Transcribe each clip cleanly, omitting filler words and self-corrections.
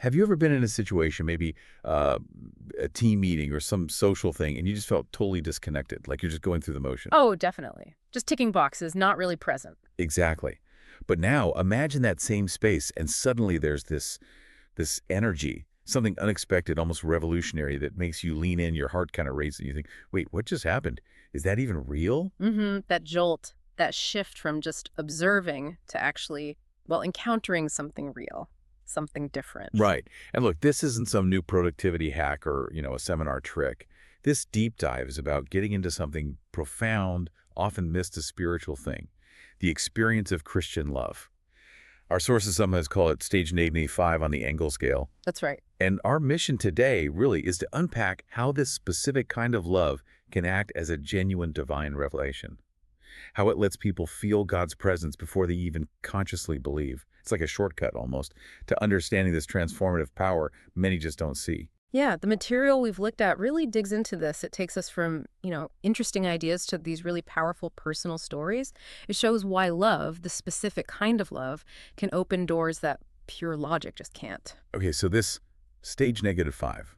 Have you ever been in a situation, maybe a team meeting or some social thing, and you just felt totally disconnected, like you're just going through the motion? Oh, definitely. Just ticking boxes, not really present. Exactly. But now imagine that same space, and suddenly there's this energy, something unexpected, almost revolutionary that makes you lean in, your heart kind of races, and you think, wait, what just happened? Is that even real? That jolt, that shift from just observing to actually, well, encountering something real, something different. Right. And look, this isn't some new productivity hack or, a seminar trick. This deep dive is about getting into something profound, often missed a spiritual thing, the experience of Christian love. Our sources sometimes call it stage 85 on the Engel Scale. That's right. And our mission today really is to unpack how this specific kind of love can act as a genuine divine revelation, how it lets people feel God's presence before they even consciously believe. It's like a shortcut almost to understanding this transformative power many just don't see. Yeah, the material we've looked at really digs into this. It takes us from, interesting ideas to these really powerful personal stories. It shows why love, the specific kind of love, can open doors that pure logic just can't. Okay, so this stage -5,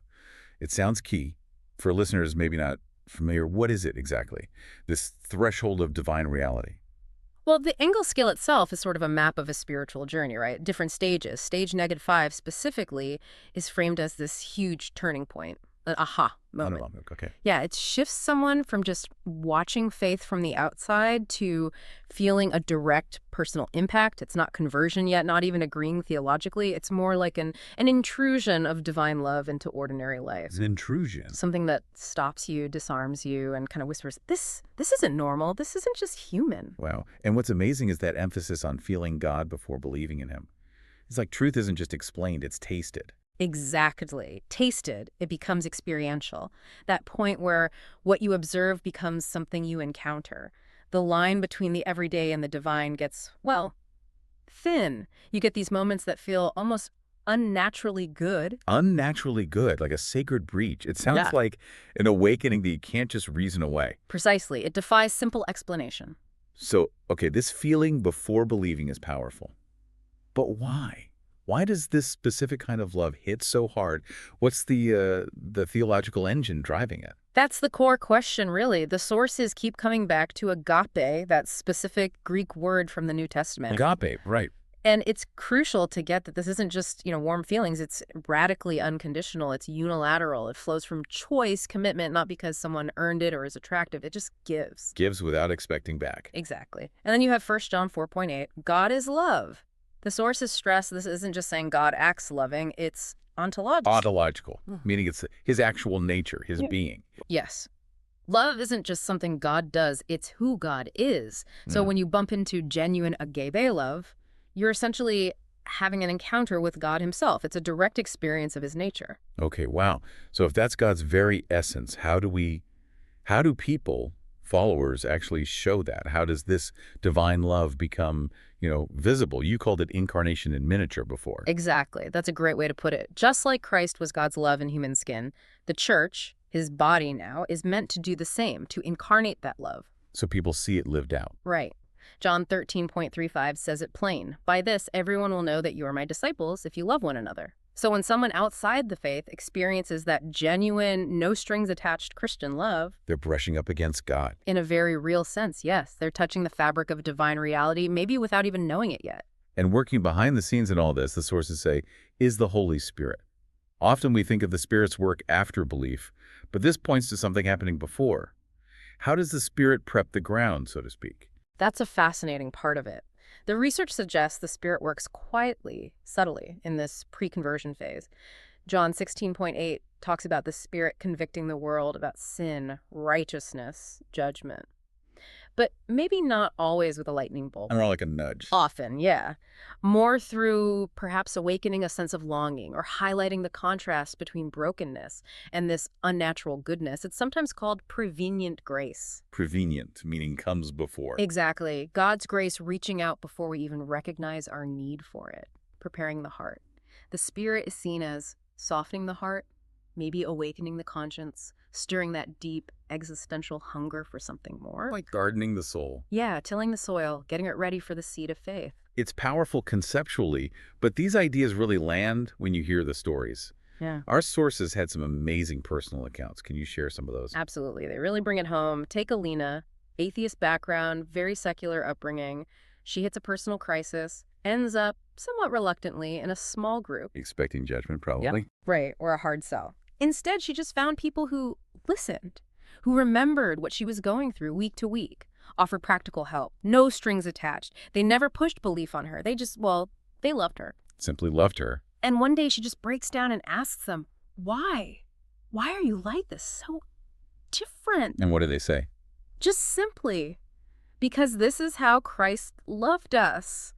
it sounds key. For listeners maybe not familiar, what is it exactly? This threshold of divine reality. Well, the Engel scale itself is sort of a map of a spiritual journey, right? Different stages. Stage -5 specifically is framed as this huge turning point, an aha moment. Okay. Yeah, it shifts someone from just watching faith from the outside to feeling a direct personal impact. It's not conversion yet, not even agreeing theologically. It's more like an intrusion of divine love into ordinary life. It's an intrusion. Something that stops you, disarms you, and kind of whispers, this isn't normal. This isn't just human. Wow. And what's amazing is that emphasis on feeling God before believing in him. It's like truth isn't just explained, it's tasted. Exactly. Tasted, it becomes experiential. That point where what you observe becomes something you encounter. The line between the everyday and the divine gets, well, thin. You get these moments that feel almost unnaturally good. Unnaturally good, like a sacred breach. It sounds Yeah. like an awakening that you can't just reason away. Precisely. It defies simple explanation. So, okay, this feeling before believing is powerful. But why? Why does this specific kind of love hit so hard? What's the theological engine driving it? That's the core question, really. The sources keep coming back to agape, that specific Greek word from the New Testament. Agape, right. And it's crucial to get that this isn't just, warm feelings. It's radically unconditional. It's unilateral. It flows from choice, commitment, not because someone earned it or is attractive. It just gives. Gives without expecting back. Exactly. And then you have 1 John 4:8. God is love. The sources stress this isn't just saying God acts loving. It's ontological. Ontological, meaning it's his actual nature, his being. Yes. Love isn't just something God does. It's who God is. So when you bump into genuine agape love, you're essentially having an encounter with God himself. It's a direct experience of his nature. Okay, wow. So if that's God's very essence, how do people, followers, actually show that? How does this divine love become, visible? You called it incarnation in miniature before. Exactly. That's a great way to put it. Just like Christ was God's love in human skin, the church, his body now, is meant to do the same, to incarnate that love. So people see it lived out. Right. John 13:35 says it plain. By this, everyone will know that you are my disciples if you love one another. So when someone outside the faith experiences that genuine, no-strings-attached Christian love, They're brushing up against God. in a very real sense, yes, they're touching the fabric of divine reality, maybe without even knowing it yet. And working behind the scenes in all this, the sources say, is the Holy Spirit. Often we think of the Spirit's work after belief, but this points to something happening before. How does the Spirit prep the ground, so to speak? That's a fascinating part of it. The research suggests the Spirit works quietly, subtly, in this pre-conversion phase. John 16:8 talks about the Spirit convicting the world about sin, righteousness, judgment. But maybe not always with a lightning bolt. More like a nudge. Often, yeah. More through perhaps awakening a sense of longing or highlighting the contrast between brokenness and this unnatural goodness. It's sometimes called prevenient grace. Prevenient, meaning comes before. Exactly. God's grace reaching out before we even recognize our need for it, preparing the heart. The Spirit is seen as softening the heart, maybe awakening the conscience, stirring that deep existential hunger for something more. Like gardening the soul. Yeah, tilling the soil, getting it ready for the seed of faith. It's powerful conceptually, but these ideas really land when you hear the stories. Yeah. Our sources had some amazing personal accounts. Can you share some of those? Absolutely. They really bring it home. Take Alina, atheist background, very secular upbringing. She hits a personal crisis, ends up, somewhat reluctantly, in a small group. Expecting judgment, probably. Right, or a hard sell. Instead, she just found people who listened, who remembered what she was going through week to week, offered practical help, no strings attached. They never pushed belief on her. They just, well, they loved her. Simply loved her. And one day she just breaks down and asks them, why? Why are you like this? So different. And what do they say? Just simply, because this is how Christ loved us.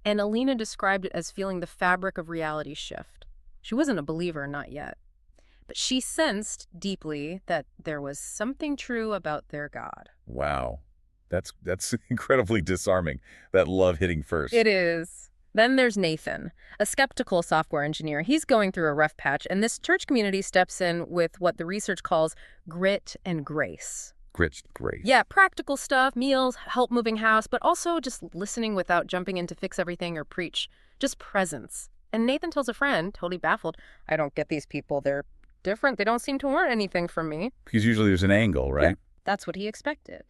And Alina described it as feeling the fabric of reality shift. She wasn't a believer, not yet. But she sensed deeply that there was something true about their God. Wow. That's incredibly disarming, that love hitting first. It is. Then there's Nathan, a skeptical software engineer. He's going through a rough patch, and this church community steps in with what the research calls grit and grace. Grit, grace. Yeah, practical stuff, meals, help moving house, but also just listening without jumping in to fix everything or preach. Just presence. And Nathan tells a friend, totally baffled, I don't get these people. They're different. They don't seem to want anything from me. Because usually there's an angle, right? Yeah, that's what he expected.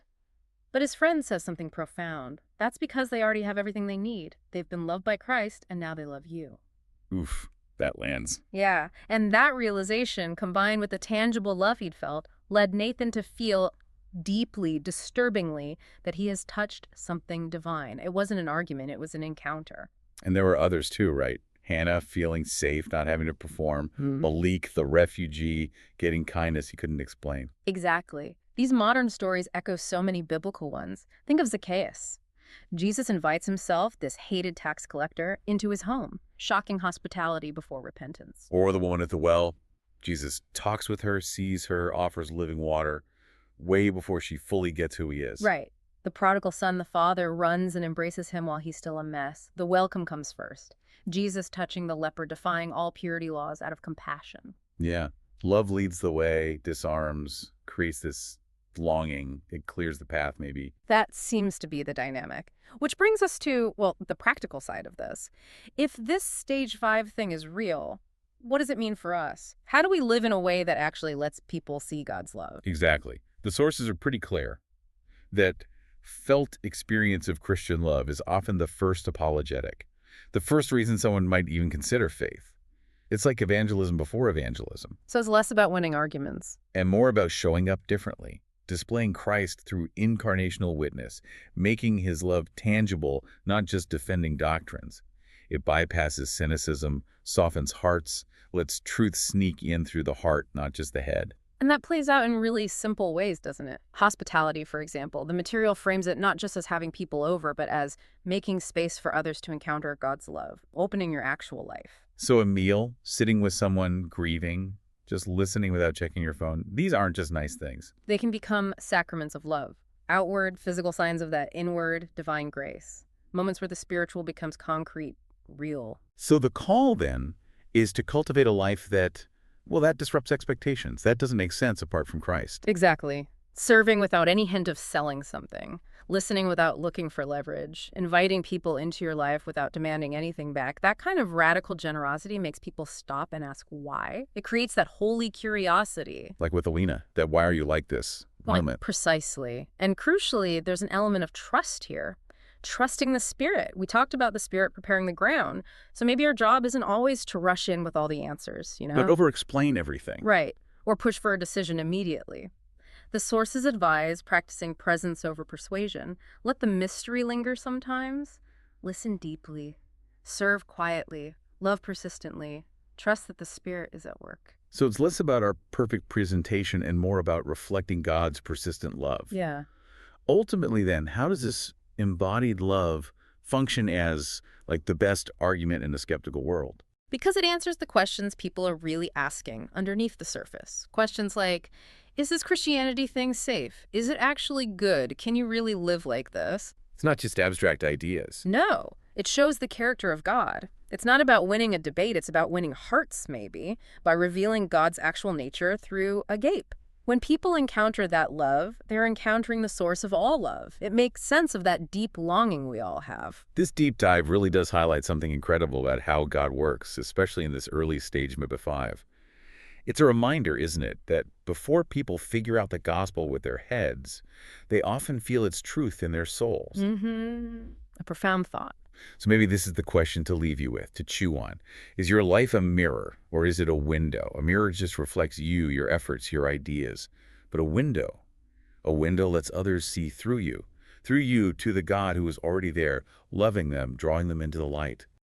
But his friend says something profound. That's because they already have everything they need. They've been loved by Christ, and now they love you. Oof, that lands. Yeah, and that realization, combined with the tangible love he'd felt, led Nathan to feel deeply, disturbingly, that he has touched something divine. It wasn't an argument, it was an encounter. And there were others too, right? Hannah feeling safe, not having to perform. Malik, the refugee, getting kindness he couldn't explain. Exactly. These modern stories echo so many biblical ones. Think of Zacchaeus. Jesus invites himself, this hated tax collector, into his home, shocking hospitality before repentance. Or the woman at the well. Jesus talks with her, sees her, offers living water, way before she fully gets who he is. Right. The prodigal son, the father, runs and embraces him while he's still a mess. The welcome comes first. Jesus touching the leper, defying all purity laws out of compassion. Yeah. Love leads the way, disarms, creates this longing. It clears the path, maybe. That seems to be the dynamic. Which brings us to, well, the practical side of this. If this stage 5 thing is real, what does it mean for us? How do we live in a way that actually lets people see God's love? Exactly. The sources are pretty clear that felt experience of Christian love is often the first apologetic, the first reason someone might even consider faith. It's like evangelism before evangelism. So it's less about winning arguments. And more about showing up differently, displaying Christ through incarnational witness, making his love tangible, not just defending doctrines. It bypasses cynicism, softens hearts, lets truth sneak in through the heart, not just the head. And that plays out in really simple ways, doesn't it? Hospitality, for example. The material frames it not just as having people over, but as making space for others to encounter God's love, opening your actual life. So a meal, sitting with someone grieving, just listening without checking your phone, these aren't just nice things. They can become sacraments of love, outward, physical signs of that inward, divine grace. Moments where the spiritual becomes concrete, real. So the call, then, is to cultivate a life that, well, that disrupts expectations. That doesn't make sense apart from Christ. Exactly. Serving without any hint of selling something. Listening without looking for leverage. Inviting people into your life without demanding anything back. That kind of radical generosity makes people stop and ask why. It creates that holy curiosity. Like with Alina, that why are you like this moment. Precisely. And crucially, there's an element of trust here. Trusting the Spirit. We talked about the Spirit preparing the ground. So maybe our job isn't always to rush in with all the answers, you know? But over-explain everything. Right. Or push for a decision immediately. The sources advise practicing presence over persuasion. Let the mystery linger sometimes. Listen deeply. Serve quietly. Love persistently. Trust that the Spirit is at work. So it's less about our perfect presentation and more about reflecting God's persistent love. Yeah. Ultimately, then, how does this embodied love function as, like, the best argument in a skeptical world? Because it answers the questions people are really asking underneath the surface. Questions like, is this Christianity thing safe? Is it actually good? Can you really live like this? It's not just abstract ideas. No. It shows the character of God. It's not about winning a debate. It's about winning hearts, maybe, by revealing God's actual nature through Agape. When people encounter that love, they're encountering the source of all love. It makes sense of that deep longing we all have. This deep dive really does highlight something incredible about how God works, especially in this early stage MIBA 5. It's a reminder, isn't it, that before people figure out the gospel with their heads, they often feel its truth in their souls. A profound thought. So maybe this is the question to leave you with, to chew on. Is your life a mirror, or is it a window? A mirror just reflects you, your efforts, your ideas. But a window lets others see through you to the God who is already there, loving them, drawing them into the light.